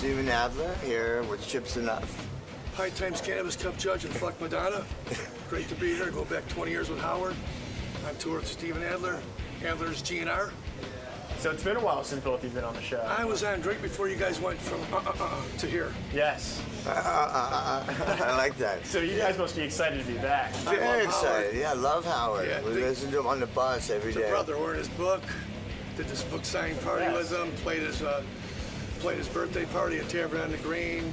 Steven Adler here with Chips Enough. High Times Cannabis Cup judge and Fuck Madonna. Great to be here. Go back 20 years with Howard. On tour with Steven Adler. Adler's GNR. So it's been a while since both of you have been on the show. I was on right before you guys went from to here. Yes. I like that. So you guys must be excited to be back. Very excited. Howard. Yeah, I love Howard. Yeah, we listen to him on the bus every day. Brother, we're in his book. Did this book signing party with him. Played his birthday party at Tavern on the Green.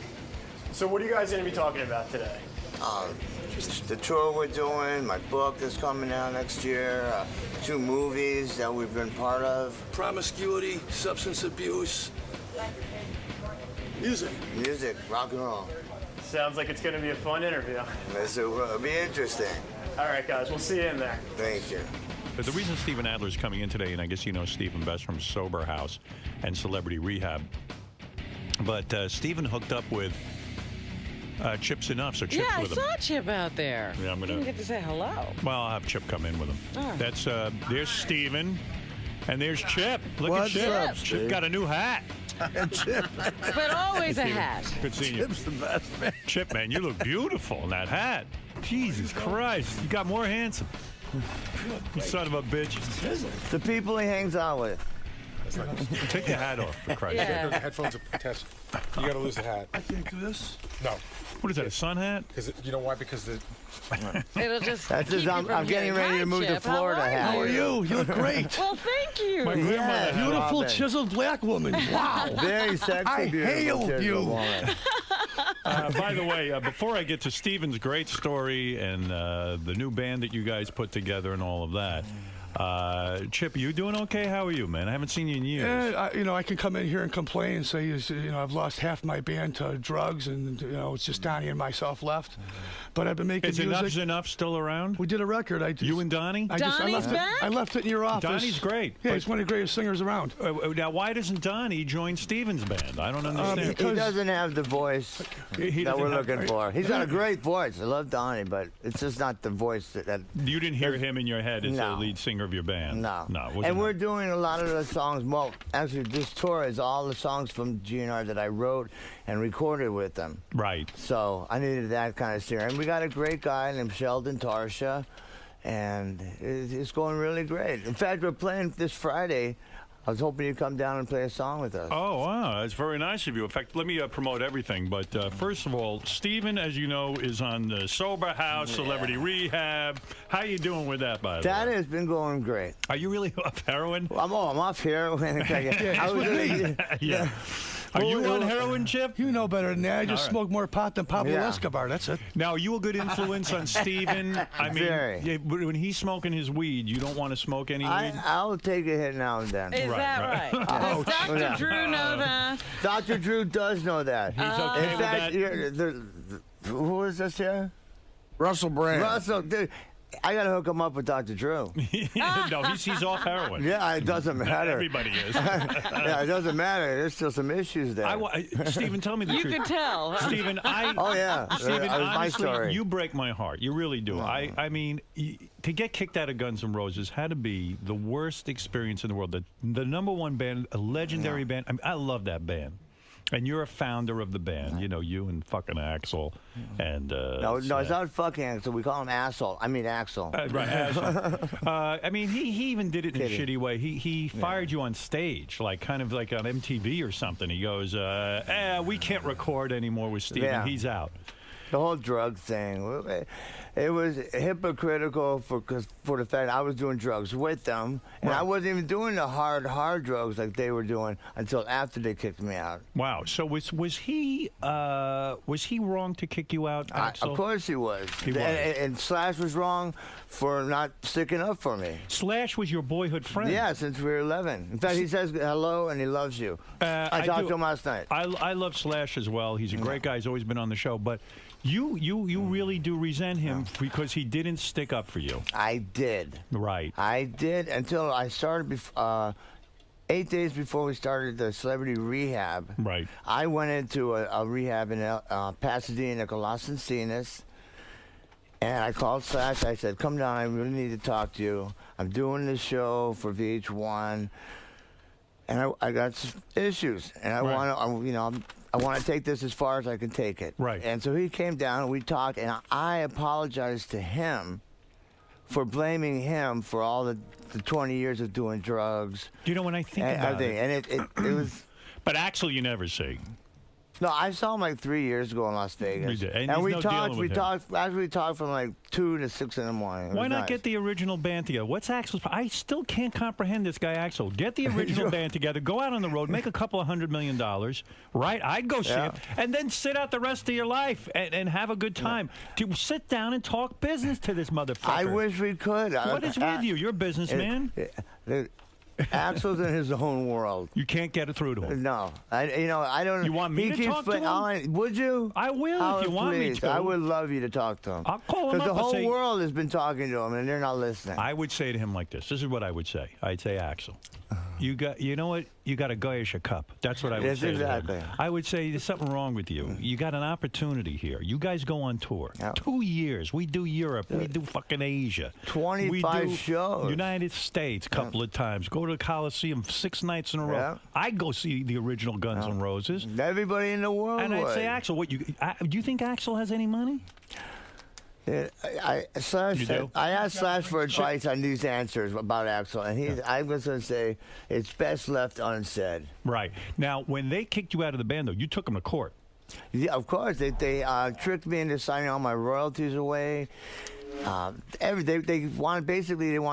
So what are you guys going to be talking about today? Just the tour we're doing, my book that's coming out next year, 2 movies that we've been part of. Promiscuity, substance abuse, music. Music, rock and roll. Sounds like it's going to be a fun interview. It'll be interesting. All right, guys, we'll see you in there. Thank you. But the reason Steven Adler's coming in today, and I guess you know Steven best from Sober House and Celebrity Rehab, but Steven hooked up with Chip's Enough, so Chip's with him. Yeah, I saw Chip out there. Yeah, I'm gonna. Didn't get to say hello. Well, I'll have Chip come in with him. Oh. That's there's Steven, and there's Chip. Look What's at Chip. up, Chip Steve? got a new hat. Chip. But always a hat. Good seeing you. Chip's the best, man. Chip, man, you look beautiful in that hat. Jesus Christ, you got more handsome. You son of a bitch. The people he hangs out with. Take the hat off, for Christ's sake. Yeah. The headphones are attached. You gotta lose the hat. I can't do this. No, What is that, a sun hat? because you know why? Because the It'll just That's keep just, you I'm from getting hearing. ready to Hi, move to Chip. Florida. How are you? You look great. Well, thank you. My grandmother had one. Beautiful, Robin. chiseled black woman. Wow. Very sexy, I beautiful. hail chiseled you. woman. By the way, before I get to Steven's great story and the new band that you guys put together and all of that, Chip, you doing okay? How are you, man? I haven't seen you in years. Yeah, I can come in here and complain and say, I've lost half my band to drugs, and it's just Donnie and myself left. But I've been making Is music. Enough's Enough still around? We did a record. You and Donnie? I Donnie's left back? it. I left it in your office. Donnie's great. Yeah, but- he's one of the greatest singers around. Now, why doesn't Donnie join Steven's band? I don't understand. He doesn't have the voice He that doesn't we're have- looking for. He's got a great voice. I love Donnie, but it's just not the voice that You didn't hear him in your head as No. the lead singer of your band? No. No. it wasn't And we're him. doing a lot of the songs. Well, actually, this tour is all the songs from GNR that I wrote and recorded with them. Right. So I needed that kind of steer. And we got a great guy named Sheldon Tarsha, and it's going really great. In fact, we're playing this Friday. I was hoping you'd come down and play a song with us. Oh, wow. That's very nice of you. In fact, let me promote everything. But first of all, Steven, as you know, is on the Sober House, Celebrity Rehab. How you doing with that, by the That way? has been going great. Are you really off heroin? I'm off here. Yeah. Are you on heroin, Chip? You know better than that. I just All right. smoke more pot than Pablo Yeah. Escobar. That's it. Now, are you a good influence on Steven? I mean, Very. yeah, when he's smoking his weed, you don't want to smoke any weed? I'll take a hit now and then. Is Right, that right. right? Does Dr. Yeah. Drew know that? Dr. Drew does know that. He's okay In with fact, that? who is this here? Russell Brand. Russell, dude, I got to hook him up with Dr. Drew. No, he's off heroin. Yeah, it doesn't matter. Everybody is. Yeah, it doesn't matter. There's still some issues there. Steven, tell me the You truth. could tell. Huh? Steven, Oh, yeah. Steven, That was my honestly, story. you break my heart. You really do. I mean, to get kicked out of Guns N' Roses had to be the worst experience in the world. The #1 band, a legendary band. I mean, I love that band. And you're a founder of the band. You know, you and fucking Axel. And No, it's not fucking Axel. We call him Asshole. I mean Axel. right, Axel. I mean, he even did it in a Kidding. shitty way. He fired you on stage, like kind of like on MTV or something. He goes, we can't record anymore with Steven. Yeah. He's out. The whole drug thing. It was hypocritical for the fact I was doing drugs with them, and I wasn't even doing the hard drugs like they were doing until after they kicked me out. Wow. So was he wrong to kick you out, Axel? Of course he was. He was. And Slash was wrong for not sticking up for me. Slash was your boyhood friend. Yeah, since we were 11. In fact, he says hello and he loves you. I talked to him last night. I love Slash as well. He's a great guy. He's always been on the show. But you really do resent him because he didn't stick up for you. I did. Right. I did until I started 8 days before we started the Celebrity Rehab. Right. I went into a rehab in Pasadena called Las Encinas, and I called Slash. I said, come down, I really need to talk to you. I'm doing this show for VH1, and I got some issues, and I want to, I want to take this as far as I can take it. Right. And so he came down and we talked, and I apologized to him for blaming him for all the 20 years of doing drugs. You know, when I think And about everything. it. And it was. But Axel, you never see. No, I saw him like 3 years ago in Las Vegas. You did. And And he's we no talked. dealing We with him. talked. Actually, we talked from like 2 to 6 in the morning. It Why was not nice. get the original band together? What's Axel's? I still can't comprehend this guy, Axel. Get the original band together, go out on the road, make a couple of $100 million, right? I'd go see Yeah. him, and then sit out the rest of your life and have a good time. To sit down and talk business to this motherfucker. I wish we could. What is with you? You're a businessman. Axel's in his own world. You can't get it through to him. No, I don't. You want me he to keeps talk to him? Would you? I will if Howard, you want me please. to. I would love you to talk to him. I'll call him Because up the and whole say- world has been talking to him, and they're not listening. I would say to him like this. This is what I would say. I'd say, Axel, you know what? You got a goyish a cup. That's what I would Yes, say. exactly. To him. I would say there's something wrong with you. You got an opportunity here. You guys go on tour. Yeah. 2 years. We do Europe. We do fucking Asia. 25 we do shows. United States a couple of times. Go to the Coliseum 6 nights in a row. Yeah. I'd go see the original Guns N' Roses. Everybody in the world And I'd would. say, Axel, do you think Axel has any money? Yeah, Slash You said- do? I asked Slash for advice on these answers about Axel, and I was going to say it's best left unsaid. Right. Now, when they kicked you out of the band, though, you took them to court. Yeah, of course. They tricked me into signing all my royalties away. They want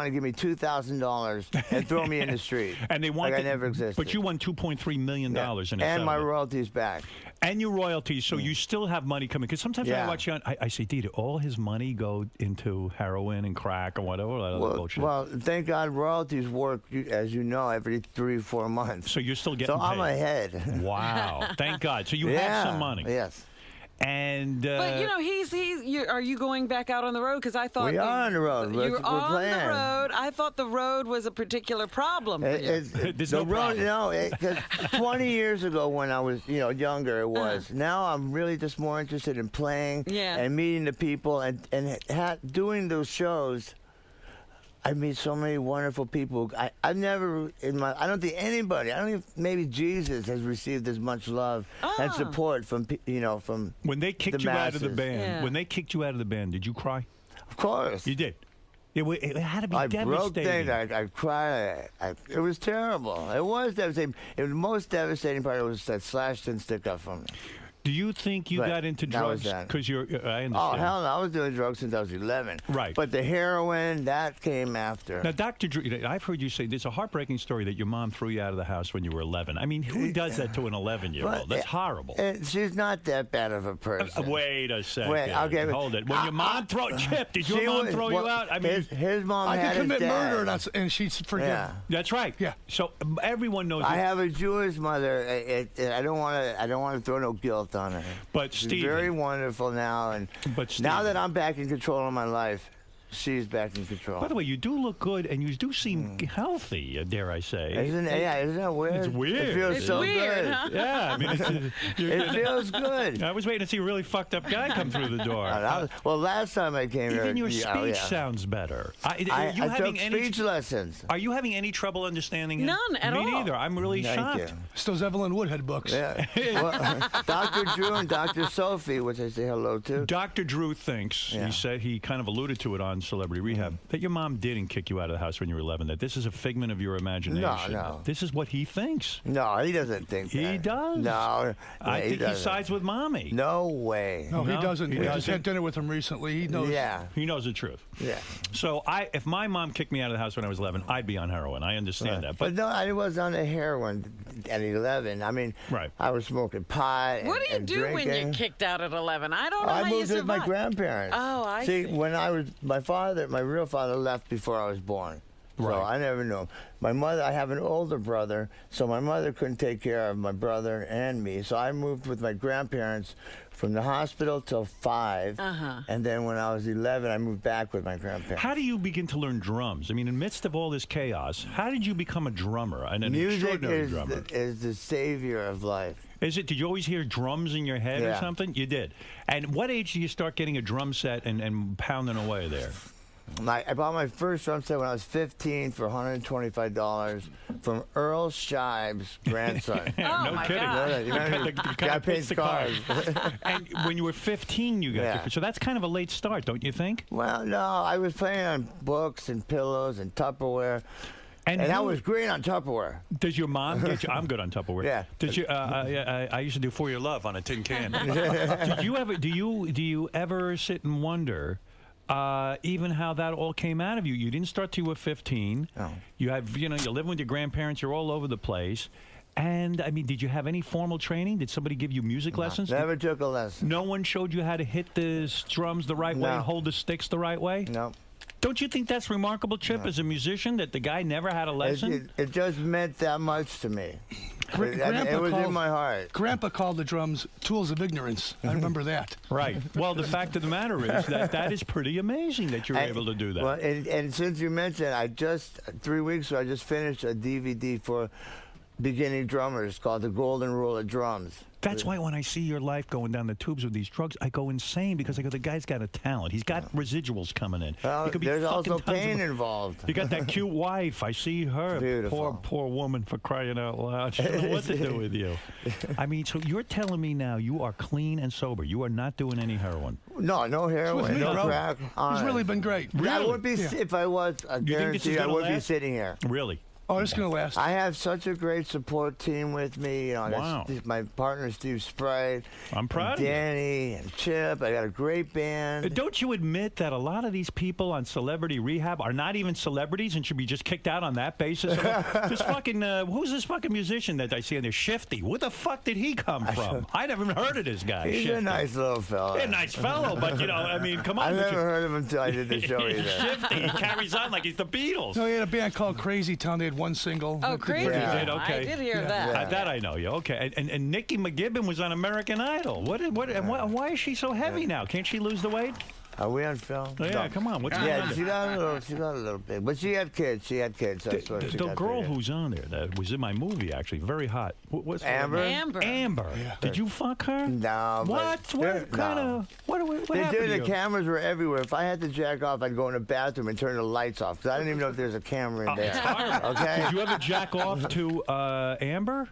to give me $2,000 and throw me in the street. And they want like I never existed. But you won $2.3 million in a and my settlement. royalties back. And your royalties, so you still have money coming. Because sometimes I Yeah. watch you on, I say, did all his money go into heroin and crack or whatever? That other bullshit. Well, thank God royalties work, as you know, every 3-4 months. So you're still getting So I'm paid. ahead. Wow. Thank God. So you Yeah. have some money. Yes. And But you know, are you going back out on the road? Because I thought We are on the road. You're We're on playing. the road. I thought the road was a particular problem for you. There's the no road, problem. no, because 20 years ago when I was, younger, it was. Now I'm really just more interested in playing and meeting the people and doing those shows. I meet so many wonderful people. I've never I don't think anybody. I don't even maybe Jesus has received as much love and support from from when they kicked the you out of the masses. band, Yeah. when they kicked you out of the band, did you cry? Of course. You did. It had to be I broke devastating. things. I cried. It was terrible. It was devastating. The most devastating part was that Slash didn't stick up for me. Do you think you But got into that was drugs that. because you're? I understand. Oh, hell no. I was doing drugs since I was 11. Right. But the heroin, that came after. Now, Dr. Drew, I've heard you say there's a heartbreaking story that your mom threw you out of the house when you were 11. I mean, who does that to an 11-year-old? That's horrible. She's not that bad of a person. Wait a second. Wait, okay, but- Hold it. When your mom Chip, did your She mom was- throw well, you out? I mean, his mom I had could commit his dad. murder and she'd forgive. Yeah. that's right. Yeah. So everyone knows. I this. have a Jewish mother. I don't want to throw no guilt on her. But She's Steven, very wonderful now, and But now Steven- that I'm back in control of my life, she's back in control. by the way, you do look good, and you do seem healthy. Dare I say? Isn't that weird? It's weird. It feels It's so weird, good. huh? Yeah, I mean, It feels good. I was waiting to see a really fucked up guy come through the door. Well, last time I came here, Even your speech yeah. sounds better. Are you I having took any? speech lessons. Are you having any trouble understanding him? None at Me all. neither. I'm really Thank shocked. you. It's those Evelyn Woodhead books. Yeah. Well, Dr. Drew and Dr. Sophie, which I say hello to. Dr. Drew thinks, Yeah. he said, he kind of alluded to it on Celebrity Rehab, that your mom didn't kick you out of the house when you were 11, that this is a figment of your imagination. No. This is what he thinks. No, he doesn't think that. He does. No. I think he doesn't. sides with mommy. No way. No, he No, doesn't. he We just doesn't. had dinner with him recently. He knows. Yeah. He knows the truth. Yeah. So if my mom kicked me out of the house when I was 11, I'd be on heroin. I understand that. But no, I was on the heroin at 11. I mean, Right. I was smoking pot. What do you and do when drinking. you're kicked out at 11? I don't know I how you moved with my survive. grandparents. Oh, I see. see. When I was, my real father left before I was born. So Right. I never knew him. My mother, I have an older brother, so my mother couldn't take care of my brother and me. So I moved with my grandparents from the hospital till 5. And then when I was 11, I moved back with my grandparents. How do you begin to learn drums? I mean, in the midst of all this chaos, how did you become a drummer and an Music extraordinary drummer? is the savior of life. Is it? Did you always hear drums in your head or Yeah. something? You did. And what age do you start getting a drum set and pounding away there? I bought my first drum set when I was 15 for $125 from Earl Shive's grandson. Oh, no my kidding. God. You know, The guy guy paints paints the cars. And when you were 15, you got Yeah. so that's kind of a late start, don't you think? Well, no, I was playing on books and pillows and Tupperware. And I who- was great on Tupperware. Does your mom get you? I'm good on Tupperware. Yeah. Did you? I used to do For Your Love on a tin can. Did you ever? Do you ever sit and wonder? Even how that all came out of you. You didn't start till you were 15. No. You have, you're living with your grandparents. You're all over the place. And I mean, did you have any formal training? Did somebody give you music lessons? Never took a lesson. No one showed you how to hit the drums the right way, No. and hold the sticks the right way. No. Don't you think that's remarkable, Chip, as a musician, that the guy never had a lesson? It just meant that much to me. It was in my heart. Grandpa called the drums tools of ignorance. I remember that. Right. Well, the fact of the matter is that is pretty amazing that you're able to do that. Well, and since you mentioned, 3 weeks ago, I just finished a DVD for beginning drummers called The Golden Rule of Drums. That's why when I see your life going down the tubes with these drugs, I go insane because I go, the guy's got a talent. He's got residuals coming in. Well, He could be there's fucking also tons of- pain involved. You got that cute wife. I see her. Beautiful. Poor woman, for crying out loud. She don't know what to do with you. I mean, so you're telling me now you are clean and sober. You are not doing any heroin. No heroin, With me, no bro. crack. He's honest. really been great. I would be if I was. I You think this guarantee is I gonna would be last? sitting here. Really? Oh, it's going to last. I have such a great support team with me. I got Wow. my partner Steve Sprite. I'm proud of you. Danny and Chip. I got a great band. Don't you admit that a lot of these people on celebrity rehab are not even celebrities and should be just kicked out on that basis? This fucking who's this fucking musician that I see in there? Shifty. Where the fuck did he come from? I never even heard of this guy. He's Shifty. a nice little fella. Yeah, nice fellow, but I mean, come on. I but never heard of him until I did the show either. Shifty. He carries on like he's the Beatles. No, he had a band called Crazy Town. They had one single. Oh, crazy. Yeah. You did? Okay. I did hear that. That I know you. Okay. And Nikki McGibbon was on American Idol. Why is she so heavy now? Can't she lose the weight? Are we on film? Oh, yeah, No. come on. What's going Yeah, on? she got a little big, but she had kids. That's what she The got girl bigger. who's on there that was in my movie, actually, very hot. What's her Amber? name? Amber. Amber. Did you fuck her? No. What? but- What kind no. of? What They happened did. to The you? cameras were everywhere. If I had to jack off, I'd go in the bathroom and turn the lights off because I didn't even know if there's a camera in there. Okay. Did you ever jack off to Amber?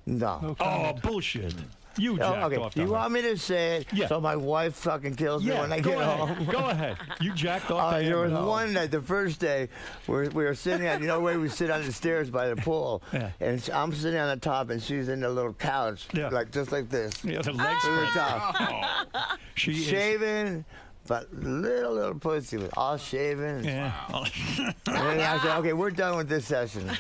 No. Oh, bullshit. You jacked Okay. off to You her. want me to say it? Yeah. So my wife fucking kills me Yeah, when I go get ahead. home. Go ahead. You jacked off to There was Amber. one night, the first day, we were sitting on, where we sit on the stairs by the pool. Yeah. And I'm sitting on the top, and she's in the little couch, Yeah. just like this. Yeah, the legs To the spread. top. She is. Shaven, but little pussy, was all shaven. Yeah. And then I said, okay, we're done with this session.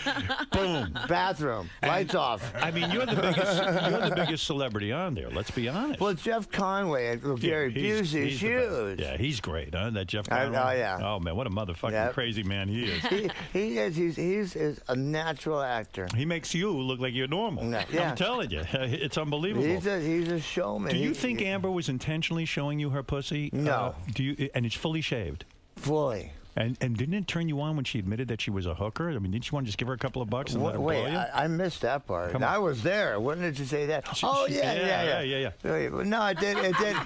Boom. Bathroom, lights off. I mean, you're the biggest celebrity on there. Let's be honest. Well, Jeff Conway and Gary He's- Busey's he's the best. huge. Yeah, he's great, huh? That Jeff I- Conway. oh, yeah. Oh man, what a motherfucking Yep. crazy man he is. He is. He's a natural actor. He makes you look like you're normal. No, yeah. I'm telling you, it's unbelievable. He's a showman. Do you think Amber was intentionally showing you her pussy? No. Do you? And it's fully shaved. Fully. And didn't it turn you on when she admitted that she was a hooker? I mean, didn't you want to just give her a couple of bucks and let her Wait, blow you? I missed that part. Come on. I was there. When did you say that? Oh yeah. Wait, but no, it did.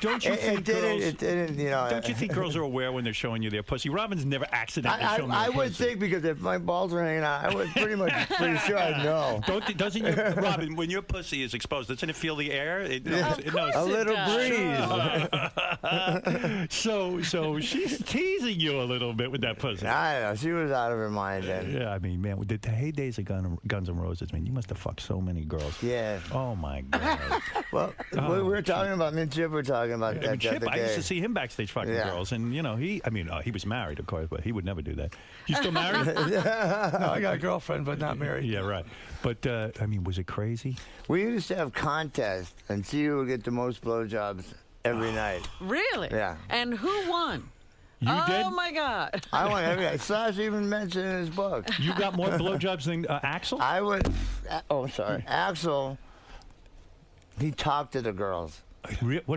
Don't you think girls- It didn't. Don't you think girls are aware when they're showing you their pussy? Robin's never accidentally shown me I her would pussy. think because if my balls were hanging out, I was pretty sure I'd know. Doesn't your Robin, when your pussy is exposed, doesn't it feel the air? It knows. It knows. A little does. breeze. So she's teasing you a little bit with that pussy. I don't know. She was out of her mind then. Yeah, I mean, man, with the heydays of Guns N' Roses, man, you must have fucked so many girls. Yeah. Oh my God. Well, we were talking about me and Chip were talking about I that mean, the Chip, other I used day. to see him backstage fucking Yeah. girls, and he was married, of course, but he would never do that. You still married? No, I got a girlfriend, but not married. Yeah, right. But I mean, was it crazy? We used to have contests and see who would get the most blowjobs every night. Really? Yeah. And who won? You oh did? my God. I won every night. Slash even mentioned in his book. You got more blowjobs than Axel? I would. Oh, sorry. Axel. He talked to the girls. What